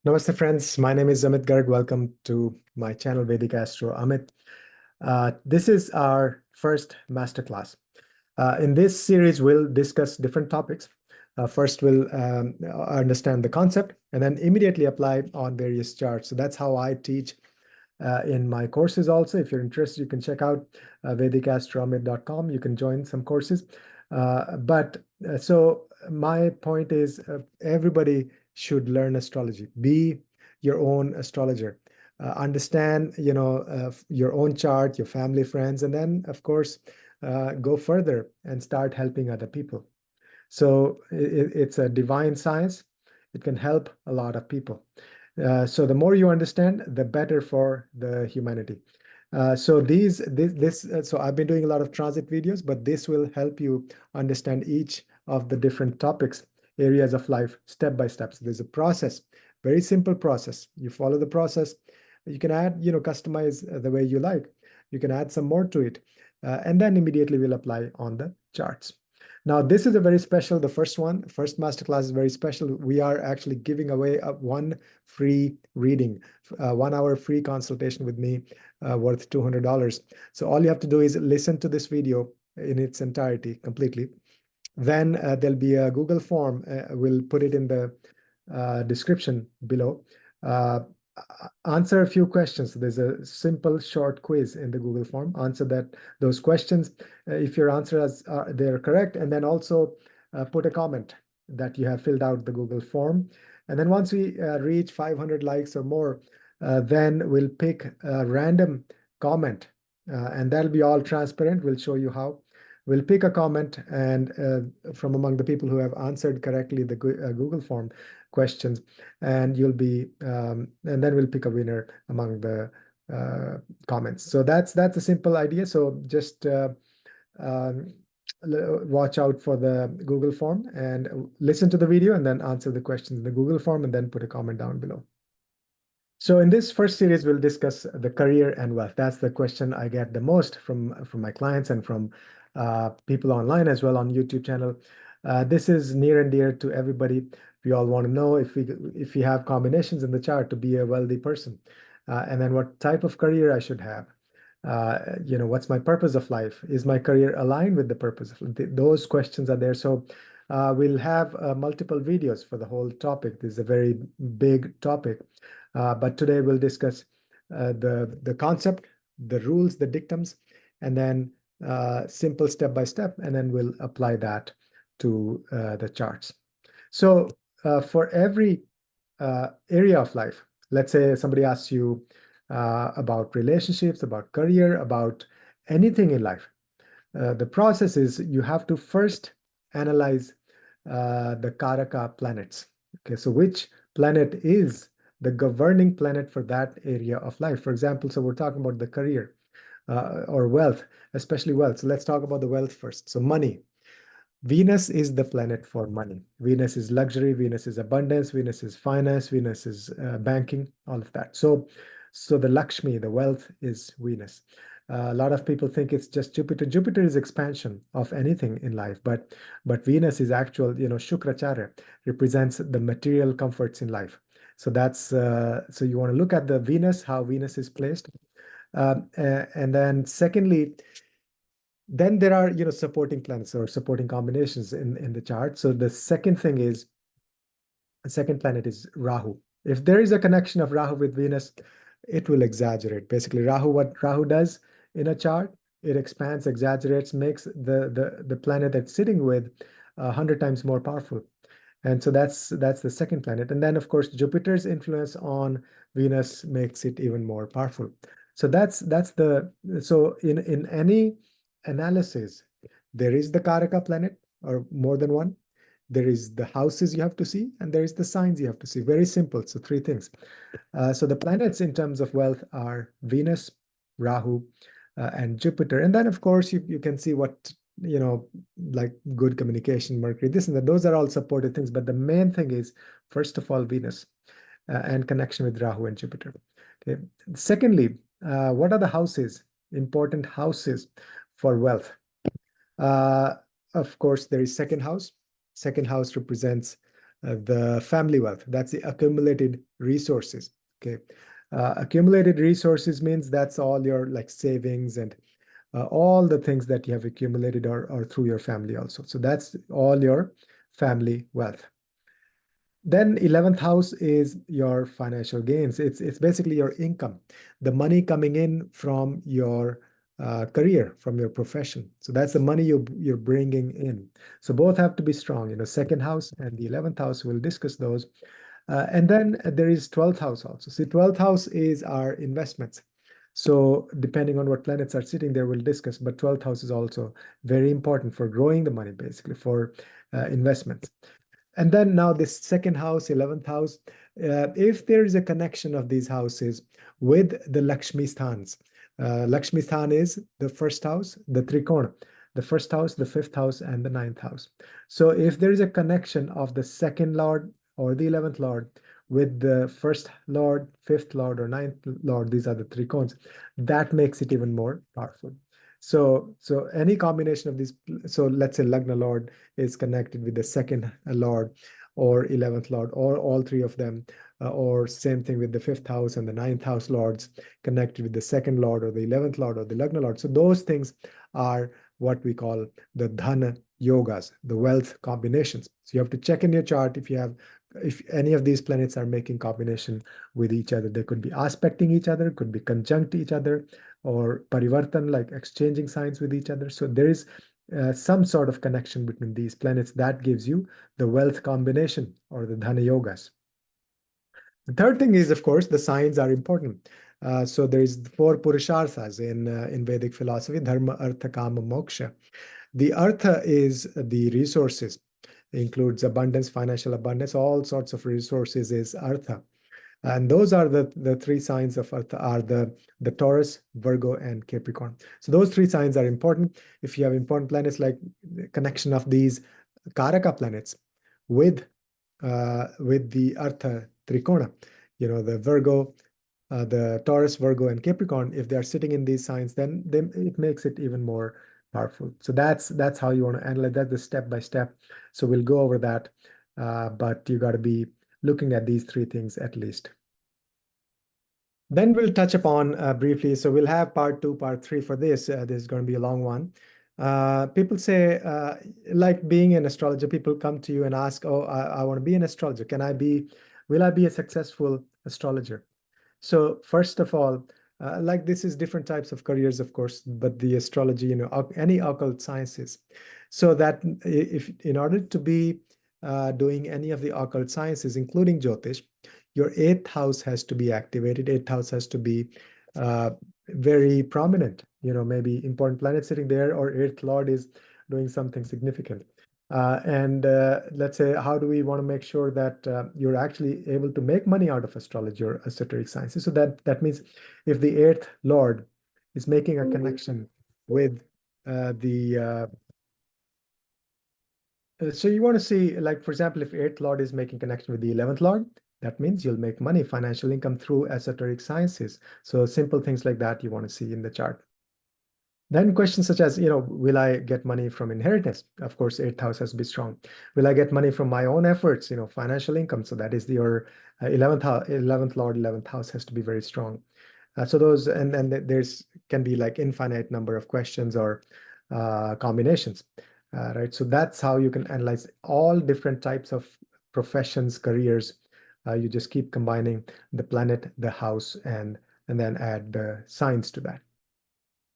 Namaste, friends. My name is Amit Garg. Welcome to my channel, Vedic Astro Amit. This is our first masterclass. In this series, we'll discuss different topics. First, we'll understand the concept and then immediately apply on various charts. So that's how I teach in my courses also. If you're interested, you can check out vedicastroamit.com. You can join some courses. So my point is everybody should learn astrology. Be your own astrologer. Understand, your own chart, your family, friends, and then, of course, go further and start helping other people. So it's a divine science. It can help a lot of people. So the more you understand, the better for the humanity. So I've been doing a lot of transit videos, but this will help you understand each of the different topics, areas of life, step by step. So there's a process, very simple process. You follow the process. You can add, customize the way you like. You can add some more to it, and then immediately we'll apply on the charts. Now, this is a very special, the first masterclass is very special. We are actually giving away one free reading, 1 hour free consultation with me, worth $200. So all you have to do is listen to this video in its entirety, completely. Then there'll be a Google form. We'll put it in the description below. Answer a few questions. There's a simple short quiz in the Google form. Answer those questions if your answers they're correct, and then also put a comment that you have filled out the Google form. And then once we reach 500 likes or more, then we'll pick a random comment, and that'll be all transparent. We'll show you how. We'll pick a comment and from among the people who have answered correctly the Google form questions, and then we'll pick a winner among the comments. So that's a simple idea. So just watch out for the Google form and listen to the video and then answer the questions in the Google form and then put a comment down below. So in this first series, we'll discuss the career and wealth. That's the question I get the most from my clients and from people online as well on YouTube channel. This is near and dear to everybody. We all want to know if we have combinations in the chart to be a wealthy person, and then what type of career I should have. What's my purpose of life? Is my career aligned with the purpose of life? Those questions are there. So we'll have multiple videos for the whole topic. This is a very big topic. But today we'll discuss the concept, the rules, the dictums, and then simple step by step, and then we'll apply that to the charts. So for every area of life, let's say somebody asks you about relationships, about career, about anything in life. The process is you have to first analyze the Karaka planets. Okay, so which planet is the governing planet for that area of life? For example, so we're talking about the career or wealth, especially wealth. So let's talk about the wealth first. So money. Venus is the planet for money. Venus is luxury, Venus is abundance, Venus is finance, Venus is banking, all of that. So the Lakshmi, the wealth, is Venus. A lot of people think it's just Jupiter. Jupiter is expansion of anything in life, but Venus is actual, Shukracharya represents the material comforts in life. So that's so you want to look at the Venus, how Venus is placed, and then secondly, then there are supporting planets or supporting combinations in the chart. So the second planet is Rahu. If there is a connection of Rahu with Venus, it will exaggerate. Basically, what Rahu does in a chart, it expands, exaggerates, makes the planet that's sitting with 100 times more powerful. And so that's the second planet. And then, of course, Jupiter's influence on Venus makes it even more powerful. So so in any analysis, there is the Karaka planet or more than one. There is the houses you have to see, and there is the signs you have to see. Very simple. So three things. So the planets in terms of wealth are Venus, Rahu, and Jupiter. And then, of course, you can see what, like good communication, Mercury, this and that. Those are all supported things. But the main thing is, first of all, Venus and connection with Rahu and Jupiter. Okay. Secondly, what are the houses, important houses for wealth? Of course, there is second house. Second house represents the family wealth. That's the accumulated resources. Okay. Accumulated resources means that's all your like savings and all the things that you have accumulated or through your family also. So that's all your family wealth. Then 11th house is your financial gains. It's basically your income, the money coming in from your career, from your profession. So that's the money you're bringing in. So both have to be strong. Second house and the 11th house. We'll discuss those. And then there is 12th house also. See, 12th house is our investments. So depending on what planets are sitting there, we'll discuss. But 12th house is also very important for growing the money, basically for investments. And then now this second house, 11th house, if there is a connection of these houses with the Lakshmi sthans, Lakshmi sthan is the first house, the trikona, the first house, the fifth house, and the ninth house. So if there is a connection of the second lord or the 11th lord with the first lord, fifth lord, or ninth lord, these are the trikonas, that makes it even more powerful. So any combination of these, so let's say Lagna Lord is connected with the second Lord or 11th Lord, or all three of them, or same thing with the fifth house and the ninth house Lords connected with the second Lord or the 11th Lord or the Lagna Lord. So those things are what we call the Dhana yogas, the wealth combinations. So you have to check in your chart if any of these planets are making combination with each other. They could be aspecting each other, could be conjunct each other, or parivartan, like exchanging signs with each other. So there is some sort of connection between these planets that gives you the wealth combination or the dhana yogas. The third thing is, of course, the signs are important. So there is four purusharthas in Vedic philosophy: dharma, artha, kama, moksha. The artha is the resources, includes abundance, financial abundance, all sorts of resources is artha. And those are the three signs of Earth are the Taurus, Virgo, and Capricorn. So those three signs are important. If you have important planets like the connection of these Karaka planets with the Artha Trikona, the Virgo, the Taurus, Virgo, and Capricorn, if they are sitting in these signs, then it makes it even more powerful. So that's how you want to analyze that, the step by step. So we'll go over that, but you got to be looking at these three things at least. Then we'll touch upon briefly. So we'll have part 2, part 3 for this. This is going to be a long one. People say, like being an astrologer, people come to you and ask, oh, I want to be an astrologer. Will I be a successful astrologer? So first of all, like this is different types of careers, of course, but the astrology, any occult sciences. So that if in order to be doing any of the occult sciences, including Jyotish, your eighth house has to be activated. Eighth house has to be very prominent, maybe important planet sitting there, or eighth lord is doing something significant. And let's say, how do we want to make sure that you're actually able to make money out of astrology or esoteric sciences? So that means if the eighth lord is making a connection with so you want to see, like, for example, if eighth lord is making connection with the 11th lord, that means you'll make money, financial income through esoteric sciences. So simple things like that you want to see in the chart. Then questions such as, will I get money from inheritance? Of course, eighth house has to be strong. Will I get money from my own efforts, financial income? So that is your 11th house, 11th lord, 11th house has to be very strong. So those, and there's can be like infinite number of questions or combinations, right? So that's how you can analyze all different types of professions, careers. You just keep combining the planet, the house, and then add the signs to that.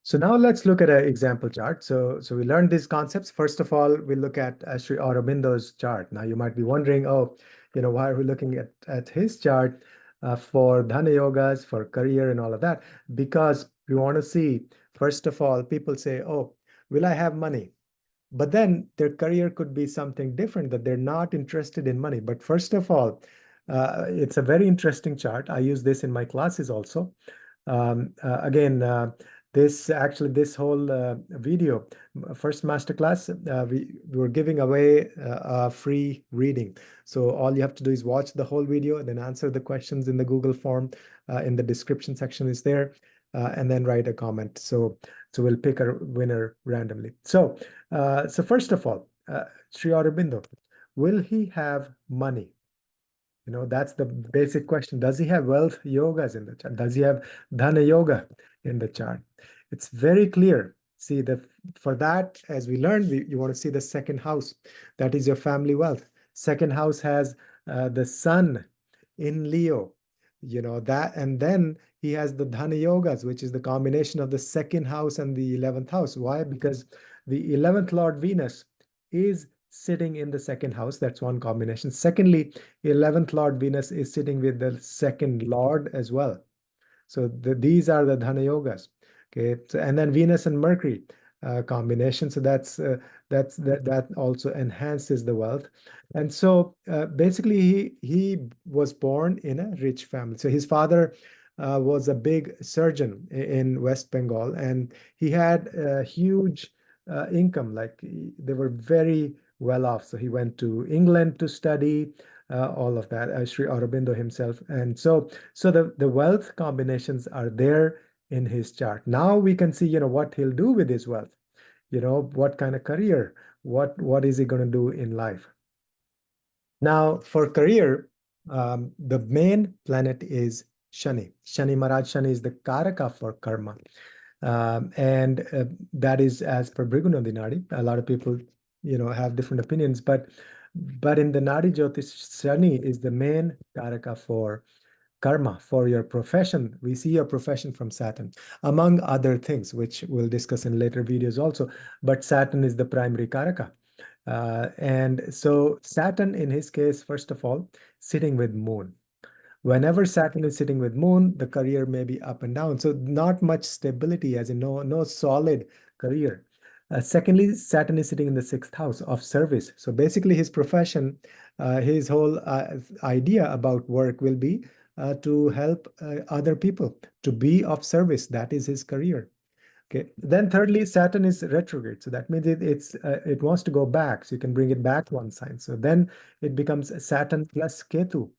So now let's look at an example chart. So we learned these concepts. First of all, we look at Sri Aurobindo's chart. Now you might be wondering, oh, why are we looking at his chart for Dhana Yogas, for career and all of that? Because we want to see, first of all, people say, oh, will I have money? But then their career could be something different, that they're not interested in money. But first of all, it's a very interesting chart. I use this in my classes also. Again, this whole video, first masterclass, we were giving away a free reading. So all you have to do is watch the whole video and then answer the questions in the Google form. In the description section is there, and then write a comment. So we'll pick a winner randomly. So first of all, Sri Aurobindo, will he have money? That's the basic question. Does he have wealth yogas in the chart? Does he have dhana yoga in the chart? It's very clear. See, for that, as we learned, you want to see the second house. That is your family wealth. Second house has the sun in Leo, that, and then he has the dhana yogas, which is the combination of the second house and the 11th house. Why? Because the 11th Lord Venus is sitting in the second house. That's one combination. Secondly, 11th Lord Venus is sitting with the second Lord as well. So these are the Dhana Yogas. Okay, so, and then Venus and Mercury combination. So that also enhances the wealth. And so basically, he was born in a rich family. So his father was a big surgeon in West Bengal, and he had a huge income. Like they were very well off. So he went to England to study all of that, Sri Aurobindo himself. And so the wealth combinations are there in his chart. Now we can see, what he'll do with his wealth, what kind of career, what is he going to do in life. Now, for career, the main planet is Shani. Shani Maharaj, Shani is the Karaka for karma. And that is as per Bhrigu Nadi. A lot of people, have different opinions, but in the Nadi Jyotish, Shani is the main Karaka for karma, for your profession. We see your profession from Saturn, among other things, which we'll discuss in later videos also. But Saturn is the primary Karaka. And so Saturn, in his case, first of all, sitting with Moon. Whenever Saturn is sitting with Moon, the career may be up and down. So not much stability, as in no solid career. Secondly, Saturn is sitting in the sixth house of service. So basically, his profession, his whole idea about work will be to help other people, to be of service. That is his career. Okay. Then thirdly, Saturn is retrograde. So that means it wants to go back. So you can bring it back one sign. So then it becomes Saturn plus Ketu.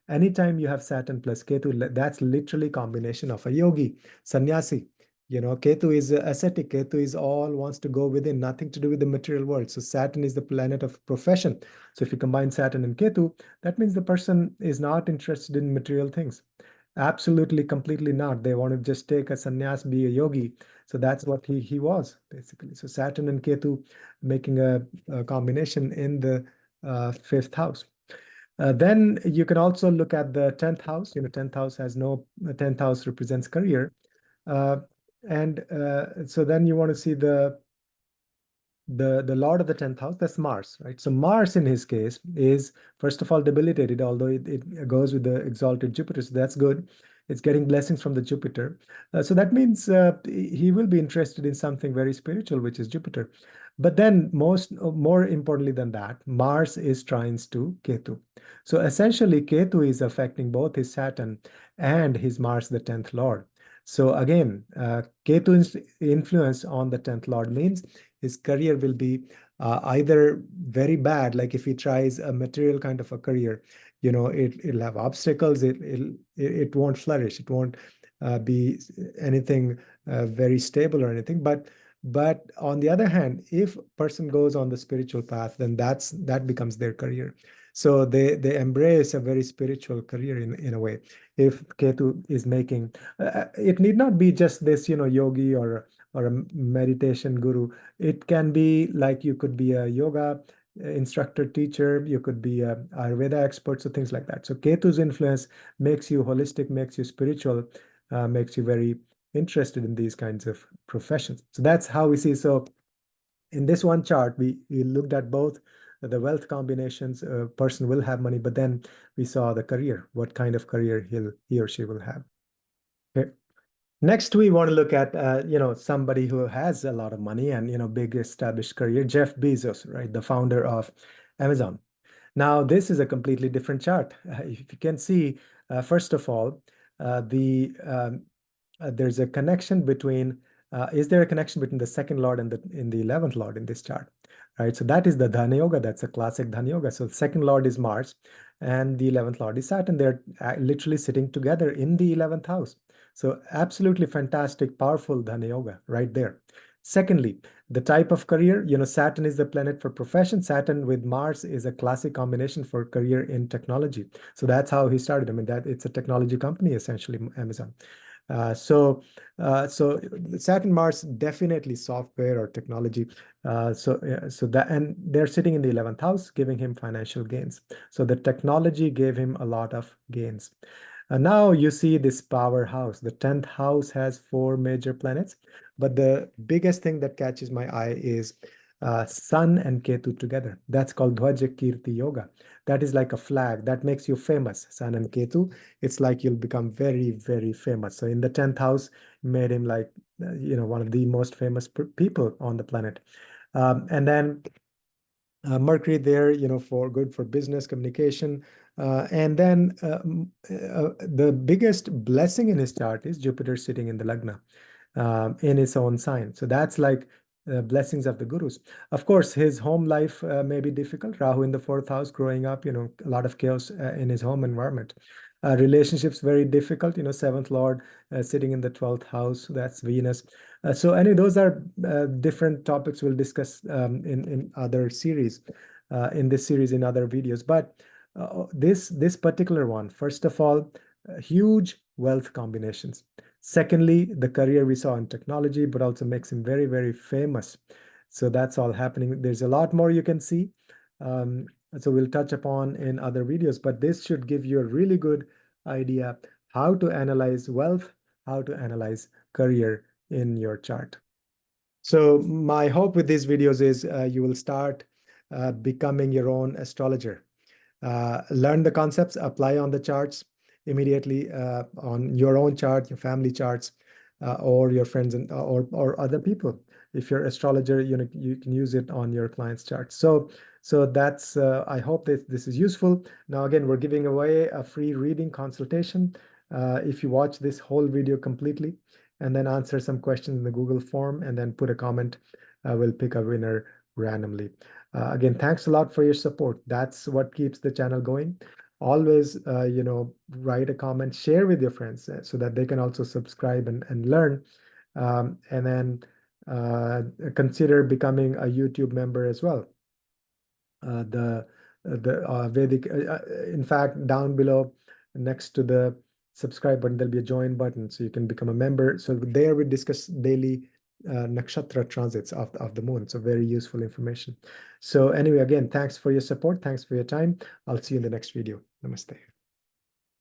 Anytime you have Saturn plus Ketu, that's literally combination of a yogi, sannyasi. Ketu is ascetic. Ketu is all wants to go within, nothing to do with the material world. So Saturn is the planet of profession. So if you combine Saturn and Ketu, that means the person is not interested in material things. Absolutely, completely not. They want to just take a sannyas, be a yogi. So that's what he was basically. So Saturn and Ketu making a combination in the fifth house. Then you can also look at the 10th house. 10th house has no, 10th house represents career. Uh, and so then you want to see the lord of the 10th house, that's Mars, right? So Mars in his case is first of all debilitated, although it goes with the exalted Jupiter, so that's good. It's getting blessings from the Jupiter. So that means he will be interested in something very spiritual, which is Jupiter. But then more importantly than that, Mars is trines to Ketu. So essentially, Ketu is affecting both his Saturn and his Mars, the 10th lord. So again, Ketu's influence on the 10th lord means his career will be either very bad, like if he tries a material kind of a career, it'll have obstacles, it won't flourish, it won't be anything very stable or anything. But on the other hand, if person goes on the spiritual path, then that becomes their career. So they embrace a very spiritual career in a way. If Ketu is making, it need not be just this, yogi or a meditation guru. It can be like you could be a yoga instructor, teacher, you could be a Ayurveda expert, so things like that. So Ketu's influence makes you holistic, makes you spiritual, makes you very interested in these kinds of professions. So that's how we see. So in this one chart, we looked at both the wealth combinations. A person will have money, but then we saw the career, what kind of career he or she will have. Okay. Next, we want to look at somebody who has a lot of money and big established career, Jeff Bezos, right, the founder of Amazon. Now, this is a completely different chart. If you can see, first of all, there's a connection between. Is there a connection between the second lord and the 11th lord in this chart? Right. So that is the Dhana Yoga. That's a classic Dhana Yoga. So the second lord is Mars, and the 11th lord is Saturn. They're literally sitting together in the 11th house. So absolutely fantastic, powerful Dhana Yoga right there. Secondly, the type of career, Saturn is the planet for profession. Saturn with Mars is a classic combination for career in technology. So that's how he started. I mean, that it's a technology company, essentially, Amazon. So Saturn Mars definitely software or technology. So that, and they're sitting in the 11th house, giving him financial gains. So the technology gave him a lot of gains. Now you see this powerhouse. The 10th house has four major planets, but the biggest thing that catches my eye is Sun and Ketu together. That's called Dhwaja Kirti Yoga. That is like a flag that makes you famous. Sun and Ketu, it's like you'll become very, very famous. So in the 10th house, made him like, one of the most famous people on the planet. And then Mercury there, for good for business communication. And then the biggest blessing in his chart is Jupiter sitting in the Lagna, in his own sign. So that's like blessings of the gurus. Of course, his home life may be difficult. Rahu in the fourth house, growing up, a lot of chaos in his home environment. Relationships very difficult. Seventh Lord sitting in the 12th house. That's Venus. So, any those are different topics we'll discuss in other series, in this series in other videos. But this particular one, first of all, huge wealth combinations. Secondly, the career we saw in technology, but also makes him very, very famous. So that's all happening. There's a lot more you can see. Um, so we'll touch upon in other videos, but this should give you a really good idea how to analyze wealth, how to analyze career in your chart. So my hope with these videos is you will start becoming your own astrologer. Learn the concepts, apply on the charts immediately on your own chart, your family charts, or your friends and or other people. If you're astrologer, you can use it on your client's chart. So that's I hope that this is useful. Now again, we're giving away a free reading consultation. If you watch this whole video completely and then answer some questions in the Google form and then put a comment, we'll pick a winner randomly. Again, thanks a lot for your support. That's what keeps the channel going. Always, write a comment, share with your friends so that they can also subscribe and learn. And then consider becoming a YouTube member as well. The Vedic, in fact, down below next to the subscribe button, there'll be a join button so you can become a member. So there we discuss daily nakshatra transits of the moon. So very useful information. So anyway, again, thanks for your support. Thanks for your time. I'll see you in the next video. Namaste.